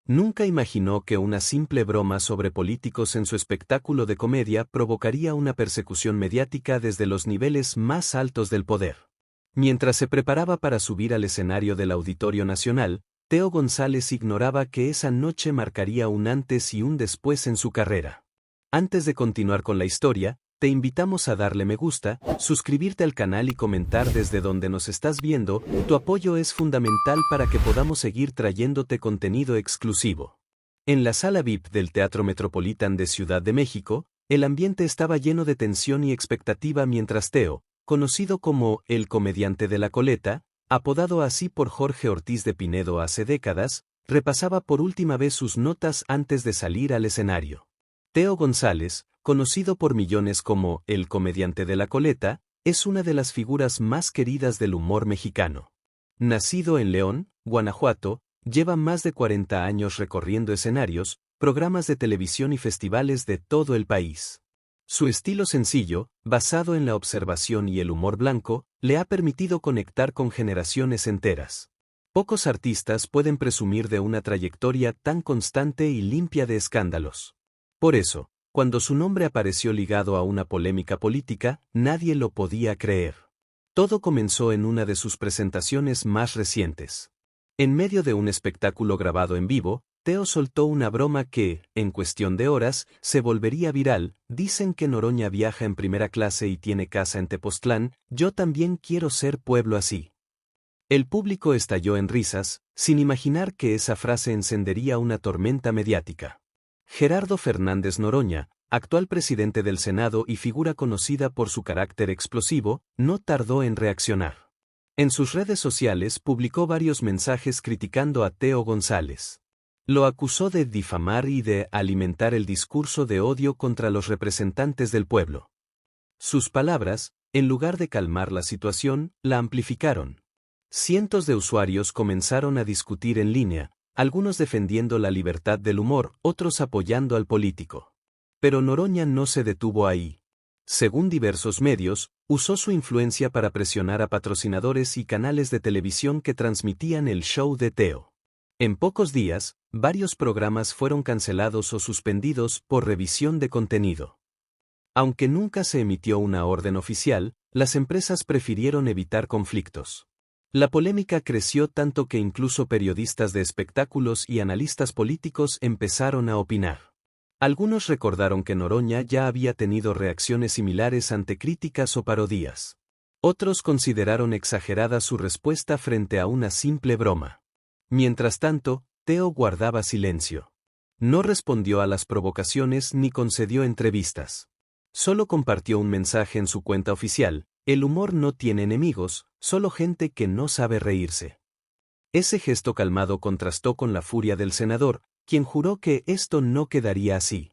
Nunca imaginó que una simple broma sobre políticos en su espectáculo de comedia provocaría una persecución mediática desde los niveles más altos del poder. Mientras se preparaba para subir al escenario del Auditorio Nacional, Teo González ignoraba que esa noche marcaría un antes y un después en su carrera. Antes de continuar con la historia, te invitamos a darle me gusta, suscribirte al canal y comentar desde donde nos estás viendo. Tu apoyo es fundamental para que podamos seguir trayéndote contenido exclusivo. En la sala VIP del Teatro Metropolitan de Ciudad de México, el ambiente estaba lleno de tensión y expectativa mientras Teo, conocido como el comediante de la coleta, apodado así por Jorge Ortiz de Pinedo hace décadas, repasaba por última vez sus notas antes de salir al escenario. Teo González, conocido por millones como el comediante de la coleta, es una de las figuras más queridas del humor mexicano. Nacido en León, Guanajuato, lleva más de 40 años recorriendo escenarios, programas de televisión y festivales de todo el país. Su estilo sencillo, basado en la observación y el humor blanco, le ha permitido conectar con generaciones enteras. Pocos artistas pueden presumir de una trayectoria tan constante y limpia de escándalos. Por eso, cuando su nombre apareció ligado a una polémica política, nadie lo podía creer. Todo comenzó en una de sus presentaciones más recientes. En medio de un espectáculo grabado en vivo, Teo soltó una broma que, en cuestión de horas, se volvería viral. Dicen que Noroña viaja en primera clase y tiene casa en Tepoztlán, yo también quiero ser pueblo así. El público estalló en risas, sin imaginar que esa frase encendería una tormenta mediática. Gerardo Fernández Noroña, actual presidente del Senado y figura conocida por su carácter explosivo, no tardó en reaccionar. En sus redes sociales publicó varios mensajes criticando a Teo González. Lo acusó de difamar y de alimentar el discurso de odio contra los representantes del pueblo. Sus palabras, en lugar de calmar la situación, la amplificaron. Cientos de usuarios comenzaron a discutir en línea, algunos defendiendo la libertad del humor, otros apoyando al político. Pero Noroña no se detuvo ahí. Según diversos medios, usó su influencia para presionar a patrocinadores y canales de televisión que transmitían el show de Teo. En pocos días, varios programas fueron cancelados o suspendidos por revisión de contenido. Aunque nunca se emitió una orden oficial, las empresas prefirieron evitar conflictos. La polémica creció tanto que incluso periodistas de espectáculos y analistas políticos empezaron a opinar. Algunos recordaron que Noroña ya había tenido reacciones similares ante críticas o parodias. Otros consideraron exagerada su respuesta frente a una simple broma. Mientras tanto, Teo guardaba silencio. No respondió a las provocaciones ni concedió entrevistas. Solo compartió un mensaje en su cuenta oficial: el humor no tiene enemigos, solo gente que no sabe reírse. Ese gesto calmado contrastó con la furia del senador, quien juró que esto no quedaría así.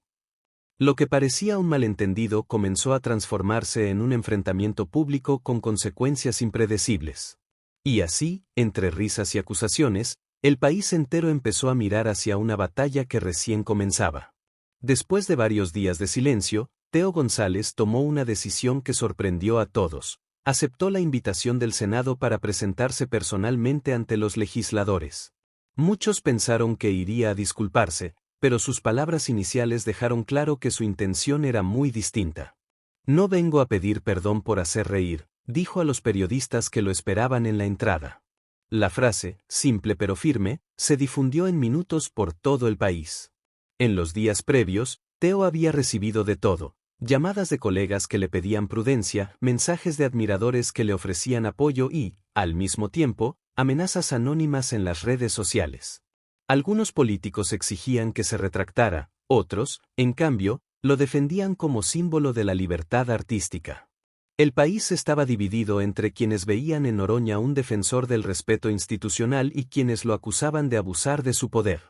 Lo que parecía un malentendido comenzó a transformarse en un enfrentamiento público con consecuencias impredecibles. Y así, entre risas y acusaciones, el país entero empezó a mirar hacia una batalla que recién comenzaba. Después de varios días de silencio, Teo González tomó una decisión que sorprendió a todos. Aceptó la invitación del Senado para presentarse personalmente ante los legisladores. Muchos pensaron que iría a disculparse, pero sus palabras iniciales dejaron claro que su intención era muy distinta. No vengo a pedir perdón por hacer reír, dijo a los periodistas que lo esperaban en la entrada. La frase, simple pero firme, se difundió en minutos por todo el país. En los días previos, Teo había recibido de todo: llamadas de colegas que le pedían prudencia, mensajes de admiradores que le ofrecían apoyo y, al mismo tiempo, amenazas anónimas en las redes sociales. Algunos políticos exigían que se retractara, otros, en cambio, lo defendían como símbolo de la libertad artística. El país estaba dividido entre quienes veían en Noroña un defensor del respeto institucional y quienes lo acusaban de abusar de su poder.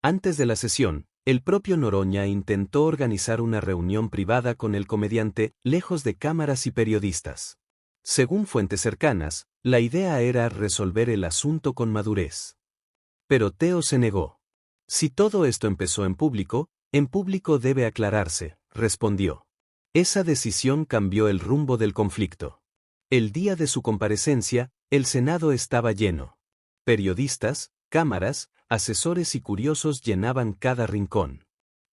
Antes de la sesión, el propio Noroña intentó organizar una reunión privada con el comediante, lejos de cámaras y periodistas. Según fuentes cercanas, la idea era resolver el asunto con madurez. Pero Teo se negó. Si todo esto empezó en público debe aclararse, respondió. Esa decisión cambió el rumbo del conflicto. El día de su comparecencia, el Senado estaba lleno. Periodistas, cámaras, asesores y curiosos llenaban cada rincón.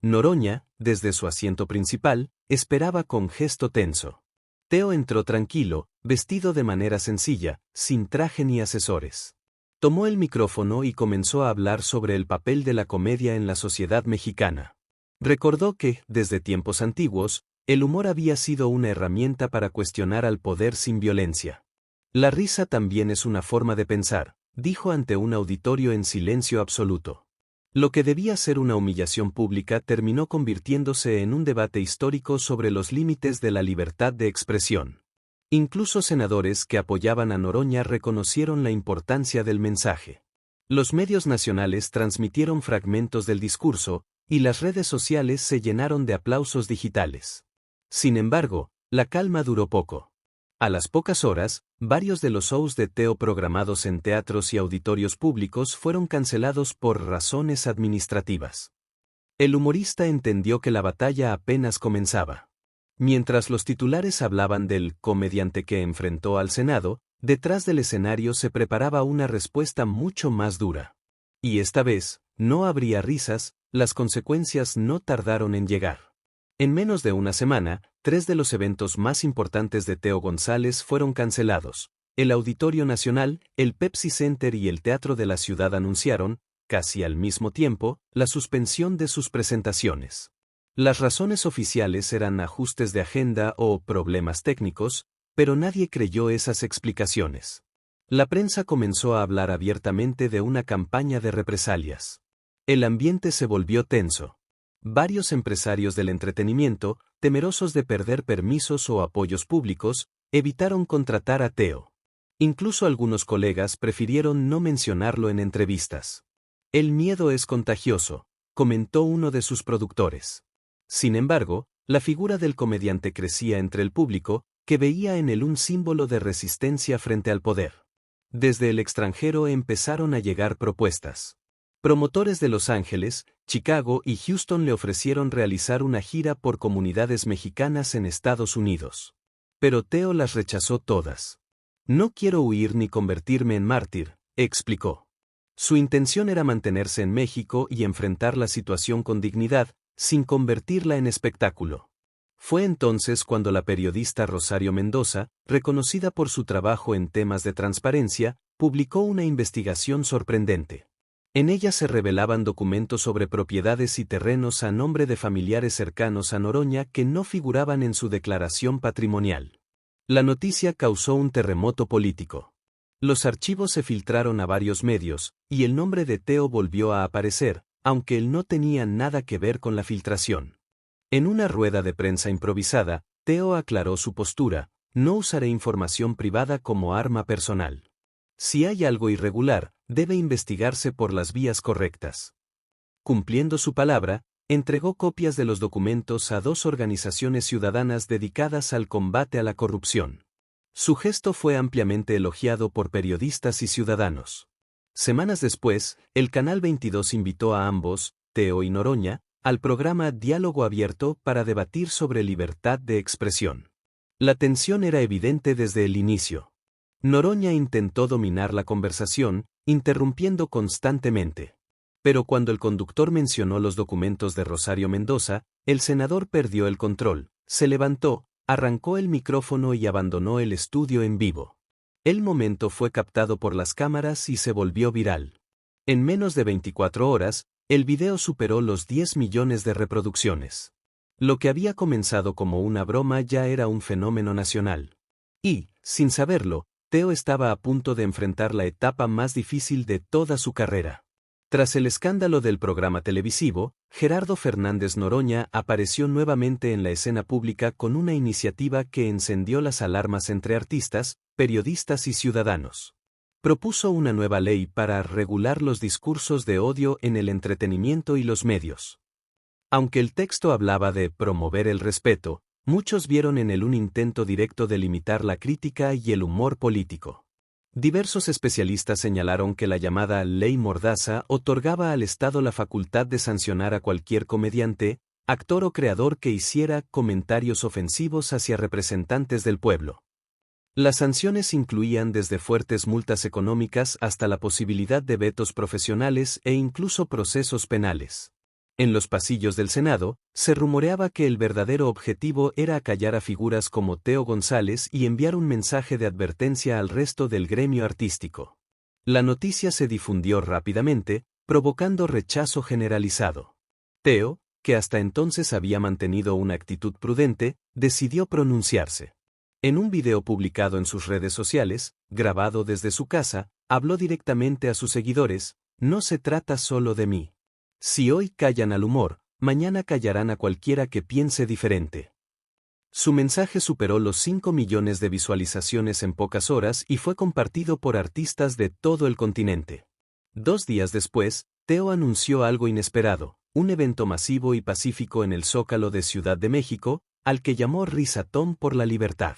Noroña, desde su asiento principal, esperaba con gesto tenso. Teo entró tranquilo, vestido de manera sencilla, sin traje ni asesores. Tomó el micrófono y comenzó a hablar sobre el papel de la comedia en la sociedad mexicana. Recordó que, desde tiempos antiguos, el humor había sido una herramienta para cuestionar al poder sin violencia. La risa también es una forma de pensar, dijo ante un auditorio en silencio absoluto. Lo que debía ser una humillación pública terminó convirtiéndose en un debate histórico sobre los límites de la libertad de expresión. Incluso senadores que apoyaban a Noroña reconocieron la importancia del mensaje. Los medios nacionales transmitieron fragmentos del discurso, y las redes sociales se llenaron de aplausos digitales. Sin embargo, la calma duró poco. A las pocas horas, varios de los shows de Teo programados en teatros y auditorios públicos fueron cancelados por razones administrativas. El humorista entendió que la batalla apenas comenzaba. Mientras los titulares hablaban del comediante que enfrentó al Senado, detrás del escenario se preparaba una respuesta mucho más dura. Y esta vez, no habría risas, las consecuencias no tardaron en llegar. En menos de una semana, 3 de los eventos más importantes de Teo González fueron cancelados. El Auditorio Nacional, el Pepsi Center y el Teatro de la Ciudad anunciaron, casi al mismo tiempo, la suspensión de sus presentaciones. Las razones oficiales eran ajustes de agenda o problemas técnicos, pero nadie creyó esas explicaciones. La prensa comenzó a hablar abiertamente de una campaña de represalias. El ambiente se volvió tenso. Varios empresarios del entretenimiento, temerosos de perder permisos o apoyos públicos, evitaron contratar a Teo. Incluso algunos colegas prefirieron no mencionarlo en entrevistas. El miedo es contagioso, comentó uno de sus productores. Sin embargo, la figura del comediante crecía entre el público, que veía en él un símbolo de resistencia frente al poder. Desde el extranjero empezaron a llegar propuestas. Promotores de Los Ángeles, Chicago y Houston le ofrecieron realizar una gira por comunidades mexicanas en Estados Unidos. Pero Teo las rechazó todas. No quiero huir ni convertirme en mártir, explicó. Su intención era mantenerse en México y enfrentar la situación con dignidad, sin convertirla en espectáculo. Fue entonces cuando la periodista Rosario Mendoza, reconocida por su trabajo en temas de transparencia, publicó una investigación sorprendente. En ella se revelaban documentos sobre propiedades y terrenos a nombre de familiares cercanos a Noroña que no figuraban en su declaración patrimonial. La noticia causó un terremoto político. Los archivos se filtraron a varios medios, y el nombre de Teo volvió a aparecer, aunque él no tenía nada que ver con la filtración. En una rueda de prensa improvisada, Teo aclaró su postura: no usaré información privada como arma personal. Si hay algo irregular, debe investigarse por las vías correctas. Cumpliendo su palabra, entregó copias de los documentos a 2 organizaciones ciudadanas dedicadas al combate a la corrupción. Su gesto fue ampliamente elogiado por periodistas y ciudadanos. Semanas después, el Canal 22 invitó a ambos, Teo y Noroña, al programa Diálogo Abierto para debatir sobre libertad de expresión. La tensión era evidente desde el inicio. Noroña intentó dominar la conversación, interrumpiendo constantemente. Pero cuando el conductor mencionó los documentos de Rosario Mendoza, el senador perdió el control, se levantó, arrancó el micrófono y abandonó el estudio en vivo. El momento fue captado por las cámaras y se volvió viral. En menos de 24 horas, el video superó los 10 millones de reproducciones. Lo que había comenzado como una broma ya era un fenómeno nacional. Y, sin saberlo, Teo estaba a punto de enfrentar la etapa más difícil de toda su carrera. Tras el escándalo del programa televisivo, Gerardo Fernández Noroña apareció nuevamente en la escena pública con una iniciativa que encendió las alarmas entre artistas, periodistas y ciudadanos. Propuso una nueva ley para regular los discursos de odio en el entretenimiento y los medios. Aunque el texto hablaba de promover el respeto, muchos vieron en él un intento directo de limitar la crítica y el humor político. Diversos especialistas señalaron que la llamada Ley Mordaza otorgaba al Estado la facultad de sancionar a cualquier comediante, actor o creador que hiciera comentarios ofensivos hacia representantes del pueblo. Las sanciones incluían desde fuertes multas económicas hasta la posibilidad de vetos profesionales e incluso procesos penales. En los pasillos del Senado, se rumoreaba que el verdadero objetivo era acallar a figuras como Teo González y enviar un mensaje de advertencia al resto del gremio artístico. La noticia se difundió rápidamente, provocando rechazo generalizado. Teo, que hasta entonces había mantenido una actitud prudente, decidió pronunciarse. En un video publicado en sus redes sociales, grabado desde su casa, habló directamente a sus seguidores: "No se trata solo de mí. Si hoy callan al humor, mañana callarán a cualquiera que piense diferente". Su mensaje superó los 5 millones de visualizaciones en pocas horas y fue compartido por artistas de todo el continente. 2 días después, Teo anunció algo inesperado: un evento masivo y pacífico en el Zócalo de Ciudad de México, al que llamó Risatón por la Libertad.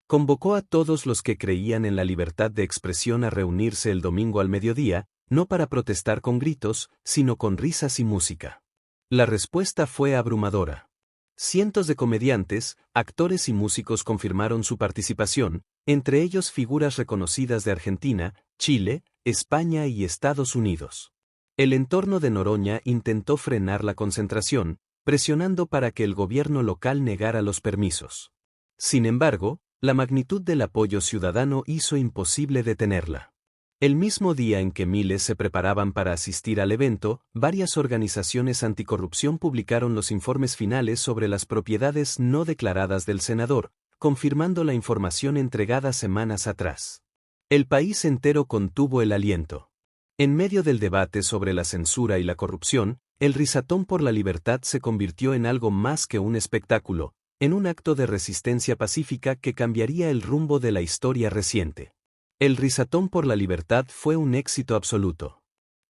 Convocó a todos los que creían en la libertad de expresión a reunirse el domingo al mediodía, no para protestar con gritos, sino con risas y música. La respuesta fue abrumadora. Cientos de comediantes, actores y músicos confirmaron su participación, entre ellos figuras reconocidas de Argentina, Chile, España y Estados Unidos. El entorno de Noroña intentó frenar la concentración, presionando para que el gobierno local negara los permisos. Sin embargo, la magnitud del apoyo ciudadano hizo imposible detenerla. El mismo día en que miles se preparaban para asistir al evento, varias organizaciones anticorrupción publicaron los informes finales sobre las propiedades no declaradas del senador, confirmando la información entregada semanas atrás. El país entero contuvo el aliento. En medio del debate sobre la censura y la corrupción, el Risatón por la Libertad se convirtió en algo más que un espectáculo, en un acto de resistencia pacífica que cambiaría el rumbo de la historia reciente. El Risatón por la Libertad fue un éxito absoluto.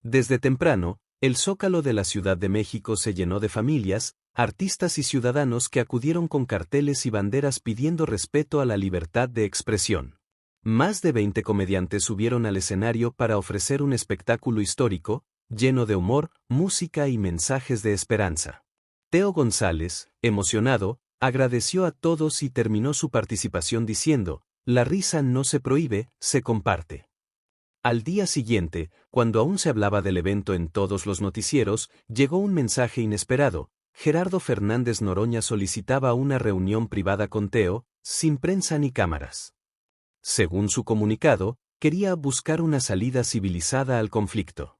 Desde temprano, el Zócalo de la Ciudad de México se llenó de familias, artistas y ciudadanos que acudieron con carteles y banderas pidiendo respeto a la libertad de expresión. Más de 20 comediantes subieron al escenario para ofrecer un espectáculo histórico, lleno de humor, música y mensajes de esperanza. Teo González, emocionado, agradeció a todos y terminó su participación diciendo: "La risa no se prohíbe, se comparte". Al día siguiente, cuando aún se hablaba del evento en todos los noticieros, llegó un mensaje inesperado: Gerardo Fernández Noroña solicitaba una reunión privada con Teo, sin prensa ni cámaras. Según su comunicado, quería buscar una salida civilizada al conflicto.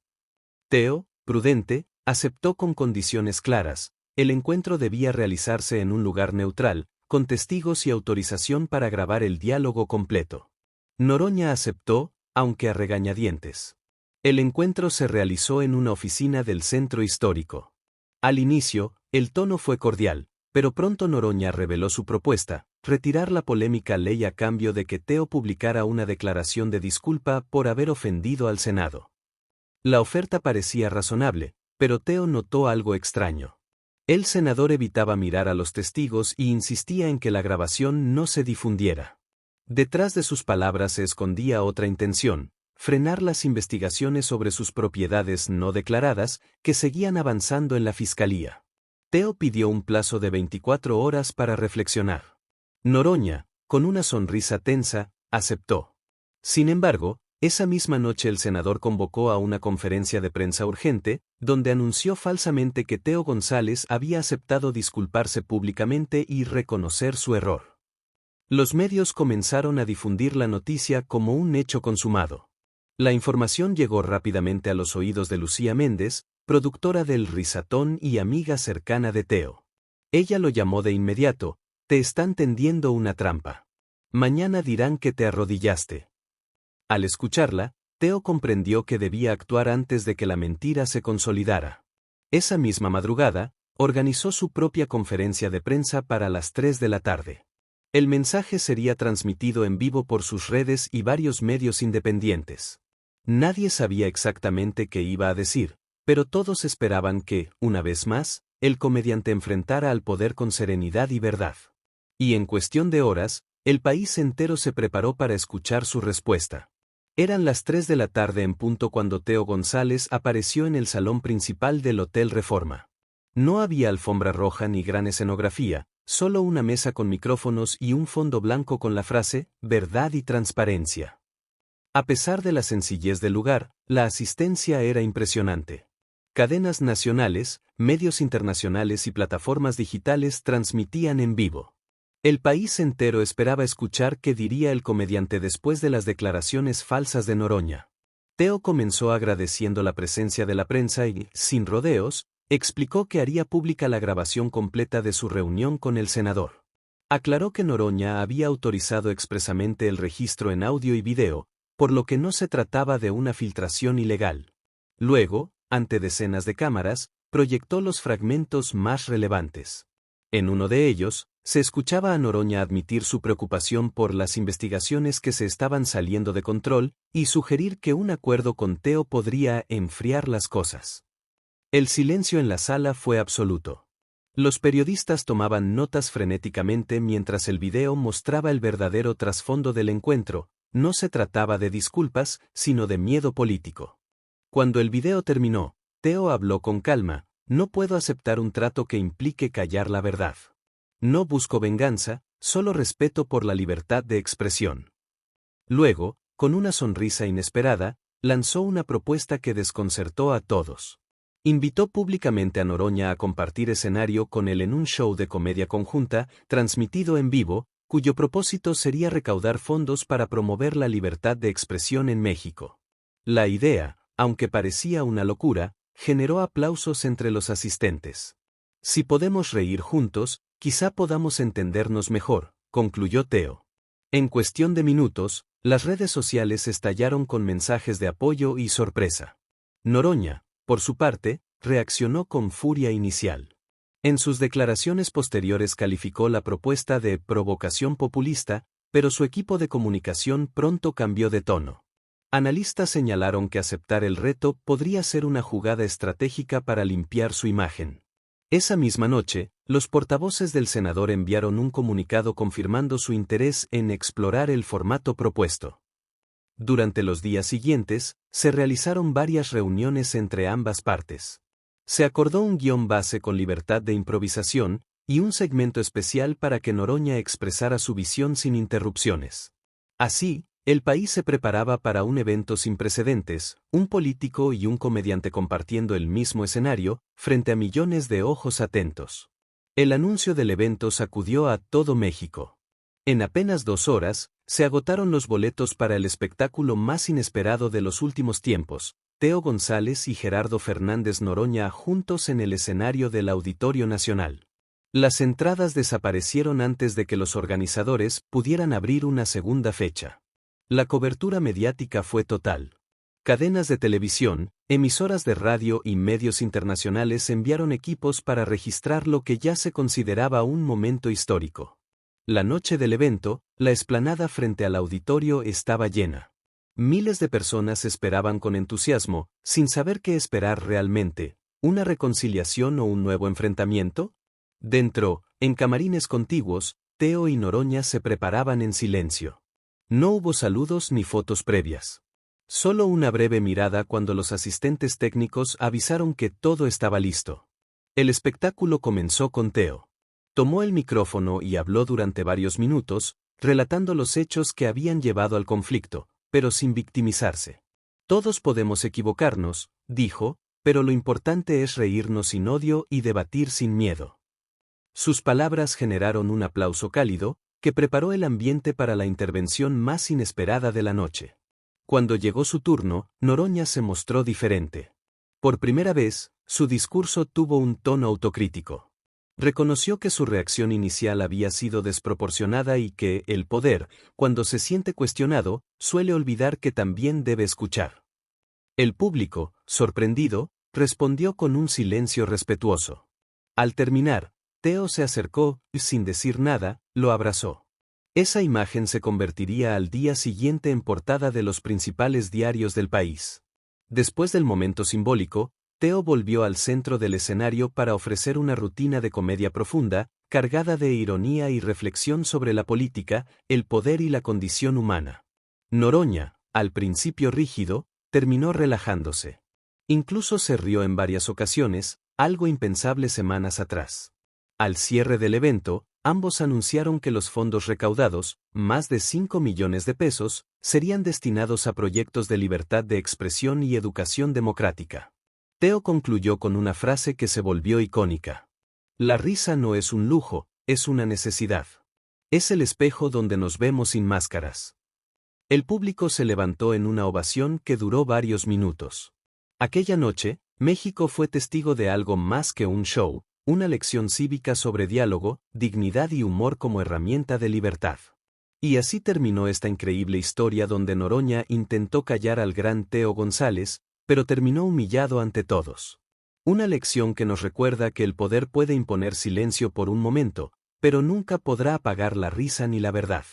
Teo, prudente, aceptó con condiciones claras. El encuentro debía realizarse en un lugar neutral, con testigos y autorización para grabar el diálogo completo. Noroña aceptó, aunque a regañadientes. El encuentro se realizó en una oficina del centro histórico. Al inicio, el tono fue cordial, pero pronto Noroña reveló su propuesta: retirar la polémica ley a cambio de que Teo publicara una declaración de disculpa por haber ofendido al Senado. La oferta parecía razonable, pero Teo notó algo extraño. El senador evitaba mirar a los testigos y insistía en que la grabación no se difundiera. Detrás de sus palabras se escondía otra intención: frenar las investigaciones sobre sus propiedades no declaradas, que seguían avanzando en la fiscalía. Teo pidió un plazo de 24 horas para reflexionar. Noroña, con una sonrisa tensa, aceptó. Sin embargo, esa misma noche el senador convocó a una conferencia de prensa urgente, donde anunció falsamente que Teo González había aceptado disculparse públicamente y reconocer su error. Los medios comenzaron a difundir la noticia como un hecho consumado. La información llegó rápidamente a los oídos de Lucía Méndez, productora del Risatón y amiga cercana de Teo. Ella lo llamó de inmediato: "Te están tendiendo una trampa. Mañana dirán que te arrodillaste". Al escucharla, Teo comprendió que debía actuar antes de que la mentira se consolidara. Esa misma madrugada, organizó su propia conferencia de prensa para las 3 de la tarde. El mensaje sería transmitido en vivo por sus redes y varios medios independientes. Nadie sabía exactamente qué iba a decir, pero todos esperaban que, una vez más, el comediante enfrentara al poder con serenidad y verdad. Y en cuestión de horas, el país entero se preparó para escuchar su respuesta. Eran las 3 de la tarde en punto cuando Teo González apareció en el salón principal del Hotel Reforma. No había alfombra roja ni gran escenografía, Solo una mesa con micrófonos y un fondo blanco con la frase, verdad y transparencia. A pesar de la sencillez del lugar, la asistencia era impresionante. Cadenas nacionales, medios internacionales y plataformas digitales transmitían en vivo. El país entero esperaba escuchar qué diría el comediante después de las declaraciones falsas de Noroña. Teo comenzó agradeciendo la presencia de la prensa y, sin rodeos, explicó que haría pública la grabación completa de su reunión con el senador. Aclaró que Noroña había autorizado expresamente el registro en audio y video, por lo que no se trataba de una filtración ilegal. Luego, ante decenas de cámaras, proyectó los fragmentos más relevantes. En uno de ellos, se escuchaba a Noroña admitir su preocupación por las investigaciones que se estaban saliendo de control y sugerir que un acuerdo con Teo podría enfriar las cosas. El silencio en la sala fue absoluto. Los periodistas tomaban notas frenéticamente mientras el video mostraba el verdadero trasfondo del encuentro. No se trataba de disculpas, sino de miedo político. Cuando el video terminó, Teo habló con calma: no puedo aceptar un trato que implique callar la verdad. No busco venganza, solo respeto por la libertad de expresión. Luego, con una sonrisa inesperada, lanzó una propuesta que desconcertó a todos. Invitó públicamente a Noroña a compartir escenario con él en un show de comedia conjunta, transmitido en vivo, cuyo propósito sería recaudar fondos para promover la libertad de expresión en México. La idea, aunque parecía una locura, generó aplausos entre los asistentes. Si podemos reír juntos, quizá podamos entendernos mejor, concluyó Teo. En cuestión de minutos, las redes sociales estallaron con mensajes de apoyo y sorpresa. Noroña, por su parte, reaccionó con furia inicial. En sus declaraciones posteriores calificó la propuesta de provocación populista, pero su equipo de comunicación pronto cambió de tono. Analistas señalaron que aceptar el reto podría ser una jugada estratégica para limpiar su imagen. Esa misma noche, los portavoces del senador enviaron un comunicado confirmando su interés en explorar el formato propuesto. Durante los días siguientes, se realizaron varias reuniones entre ambas partes. Se acordó un guión base con libertad de improvisación y un segmento especial para que Noroña expresara su visión sin interrupciones. Así, el país se preparaba para un evento sin precedentes: un político y un comediante compartiendo el mismo escenario, frente a millones de ojos atentos. El anuncio del evento sacudió a todo México. En apenas 2 horas, se agotaron los boletos para el espectáculo más inesperado de los últimos tiempos: Teo González y Gerardo Fernández Noroña juntos en el escenario del Auditorio Nacional. Las entradas desaparecieron antes de que los organizadores pudieran abrir una segunda fecha. La cobertura mediática fue total. Cadenas de televisión, emisoras de radio y medios internacionales enviaron equipos para registrar lo que ya se consideraba un momento histórico. La noche del evento, la explanada frente al auditorio estaba llena. Miles de personas esperaban con entusiasmo, sin saber qué esperar realmente: ¿una reconciliación o un nuevo enfrentamiento? Dentro, en camarines contiguos, Teo y Noroña se preparaban en silencio. No hubo saludos ni fotos previas. Solo una breve mirada cuando los asistentes técnicos avisaron que todo estaba listo. El espectáculo comenzó con Teo. Tomó el micrófono y habló durante varios minutos, relatando los hechos que habían llevado al conflicto, pero sin victimizarse. Todos podemos equivocarnos, dijo, pero lo importante es reírnos sin odio y debatir sin miedo. Sus palabras generaron un aplauso cálido, que preparó el ambiente para la intervención más inesperada de la noche. Cuando llegó su turno, Noroña se mostró diferente. Por primera vez, su discurso tuvo un tono autocrítico. Reconoció que su reacción inicial había sido desproporcionada y que el poder, cuando se siente cuestionado, suele olvidar que también debe escuchar. El público, sorprendido, respondió con un silencio respetuoso. Al terminar, Teo se acercó y, sin decir nada, lo abrazó. Esa imagen se convertiría al día siguiente en portada de los principales diarios del país. Después del momento simbólico, Teo volvió al centro del escenario para ofrecer una rutina de comedia profunda, cargada de ironía y reflexión sobre la política, el poder y la condición humana. Noroña, al principio rígido, terminó relajándose. Incluso se rió en varias ocasiones, algo impensable semanas atrás. Al cierre del evento, ambos anunciaron que los fondos recaudados, más de 5 millones de pesos, serían destinados a proyectos de libertad de expresión y educación democrática. Teo concluyó con una frase que se volvió icónica. La risa no es un lujo, es una necesidad. Es el espejo donde nos vemos sin máscaras. El público se levantó en una ovación que duró varios minutos. Aquella noche, México fue testigo de algo más que un show, una lección cívica sobre diálogo, dignidad y humor como herramienta de libertad. Y así terminó esta increíble historia donde Noroña intentó callar al gran Teo González, pero terminó humillado ante todos. Una lección que nos recuerda que el poder puede imponer silencio por un momento, pero nunca podrá apagar la risa ni la verdad.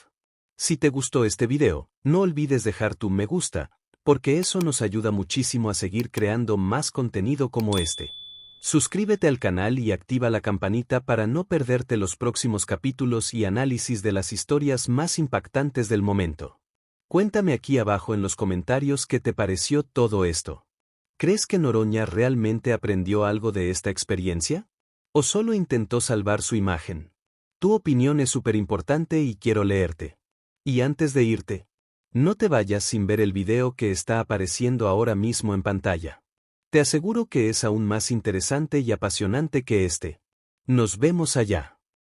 Si te gustó este video, no olvides dejar tu me gusta, porque eso nos ayuda muchísimo a seguir creando más contenido como este. Suscríbete al canal y activa la campanita para no perderte los próximos capítulos y análisis de las historias más impactantes del momento. Cuéntame aquí abajo en los comentarios qué te pareció todo esto. ¿Crees que Noroña realmente aprendió algo de esta experiencia? ¿O solo intentó salvar su imagen? Tu opinión es súper importante y quiero leerte. Y antes de irte, no te vayas sin ver el video que está apareciendo ahora mismo en pantalla. Te aseguro que es aún más interesante y apasionante que este. Nos vemos allá.